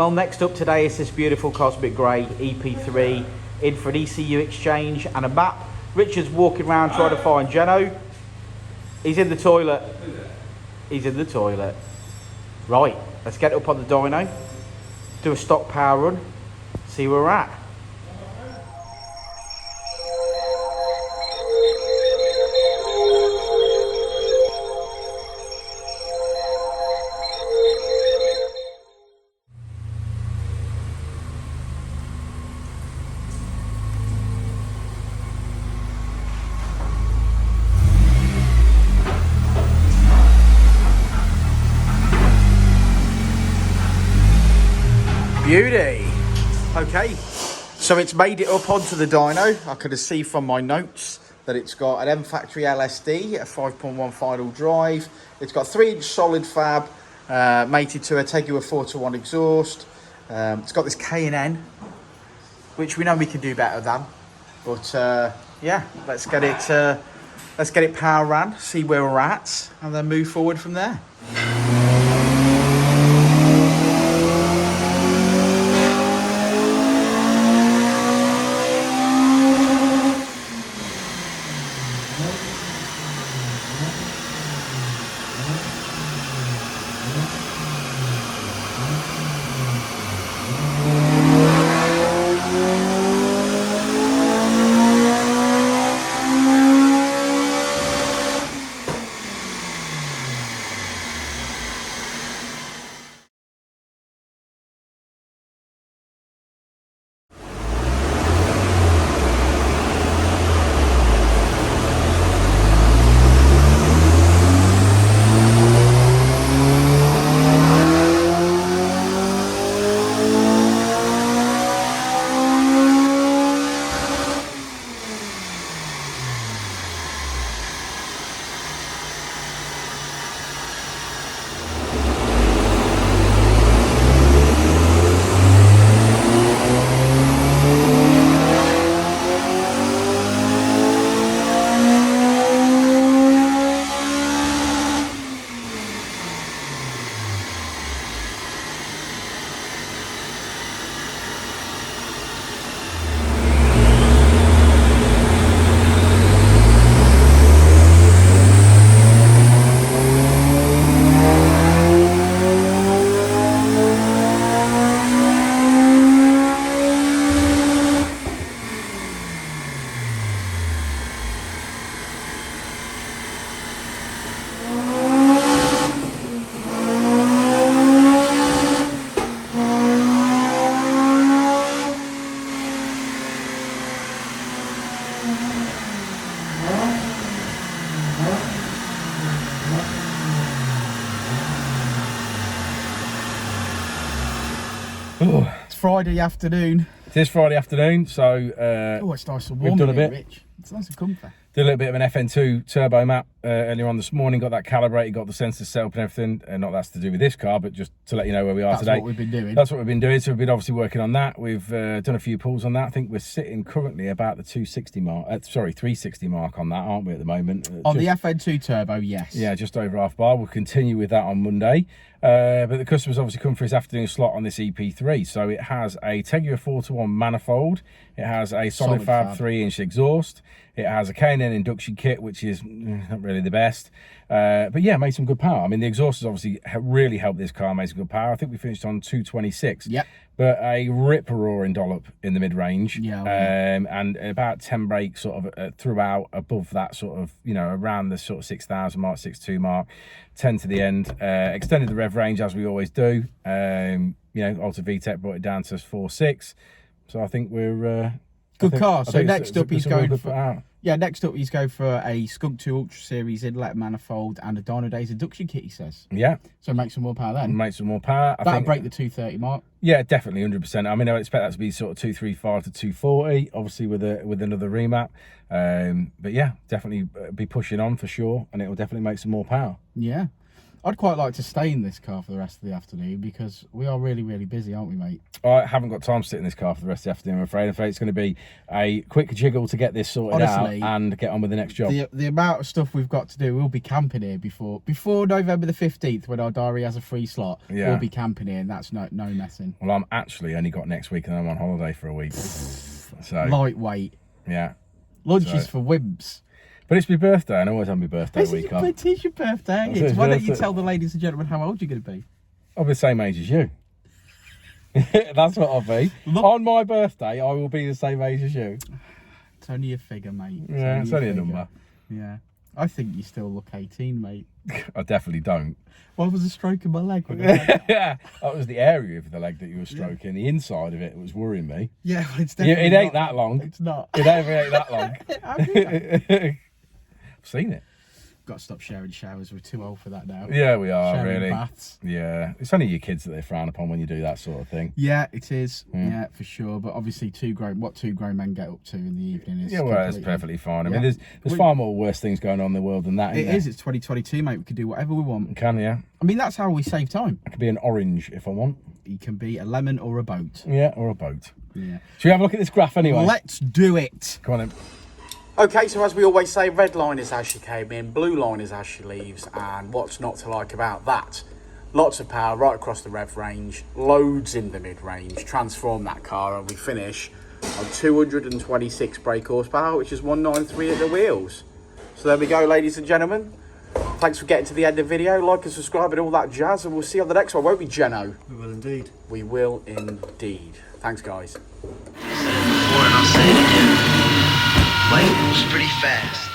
Well, next up today is this beautiful Cosmic Grey EP3 in for an ECU exchange and a map. Richard's walking around trying to find Jeno. He's in the toilet. He's in the toilet. Right, let's get up on the dyno, do a stock power run, see where we're at. Beauty. Okay, so it's made it up onto the dyno. I could see from my notes that it's got an M Factory LSD, a 5.1 final drive. It's got 3-inch solid fab, mated to a Teguo 4-to-1 exhaust. It's got this K&N, which we know we can do better than. But yeah, let's get it power ran, see where we're at, and then move forward from there. Oh, it's Friday afternoon. It is Friday afternoon, so it's nice and warm. We've done a bit. Rich. It's nice and comfy. Did a little bit of an FN2 turbo map earlier on this morning. Got that calibrated, got the sensors set up and everything. Not that's to do with this car, but just to let you know where we are today. That's what we've been doing. That's what we've been doing. So we've been obviously working on that. We've done a few pulls on that. I think we're sitting currently about the 260 mark. Sorry, 360 mark on that, aren't we, at the moment? On the FN2 turbo, yes. Yeah, just over half bar. We'll continue with that on Monday. But the customer's obviously come for his afternoon slot on this EP3. So it has a Teguo 4-to-1 manifold. It has a solid fab 3-inch exhaust. It has a K&N induction kit, which is not really the best. But yeah, made some good power. I mean, the exhaust has obviously really helped this car make some good power. I think we finished on 226. Yep. But a rip-roaring dollop in the mid-range. Yeah, and about 10 brakes sort of throughout, above that sort of, you know, around the sort of 6,000 mark, 6.2 mark, 10 to the end. Extended the rev range as we always do. You know, Alta Vtec brought it down to 4.6. So I think we're... Good car. So next up he's going for... Yeah, next up he's going for a Skunk 2 Ultra Series inlet manifold and a Dynodaze induction kit, he says. Yeah. So make some more power then. Make some more power. That'll break the 230 mark. Yeah, definitely, 100%. I mean, I would expect that to be sort of 235 to 240, obviously with another remap. But yeah, definitely be pushing on for sure, and it will definitely make some more power. Yeah. I'd quite like to stay in this car for the rest of the afternoon because we are really, really busy, aren't we, mate? I haven't got time to sit in this car for the rest of the afternoon, I'm afraid. It's going to be a quick jiggle to get this sorted out and get on with the next job. The amount of stuff we've got to do, we'll be camping here before November the 15th, when our diary has a free slot. We'll be camping here, and that's no messing. Well, I'm actually only got next week and I'm on holiday for a week. So lightweight. Yeah. Lunches for wimps. But it's my birthday, and I always have my birthday week off. It is your birthday. Why don't you tell the ladies and gentlemen how old you're going to be? I'll be the same age as you. That's what I'll be. On my birthday, I will be the same age as you. It's only a figure, mate. It's only a number. Yeah. I think you still look 18, mate. I definitely don't. Why was a stroke in my leg? Yeah, that was the area of the leg that you were stroking. The inside of it was worrying me. Yeah, well, it's definitely it ain't that long. It's not. It ain't that long. I've seen it. Got to stop sharing showers. We're too old for that now. Yeah, we are, sharing really. Baths. Yeah, it's only your kids that they frown upon when you do that sort of thing. Yeah, it is. Yeah, for sure. But obviously, what two grown men get up to in the evening is it's perfectly fine. I mean, there's far more worse things going on in the world than that. It is. It's 2022, mate. We can do whatever we want. We can, yeah. I mean, that's how we save time. I could be an orange if I want. It can be a lemon or a boat. Yeah, or a boat. Yeah. Should we have a look at this graph anyway? Let's do it. Come on then. Okay, so as we always say, red line is as she came in, blue line is as she leaves, and what's not to like about that? Lots of power right across the rev range, loads in the mid-range, transform that car, and we finish on 226 brake horsepower, which is 193 at the wheels. So there we go, ladies and gentlemen. Thanks for getting to the end of the video. Like and subscribe and all that jazz, and we'll see you on the next one, won't we, Geno? We will indeed. We will indeed. Thanks, guys. I'll say it before and I'll say it again. Life moves pretty fast.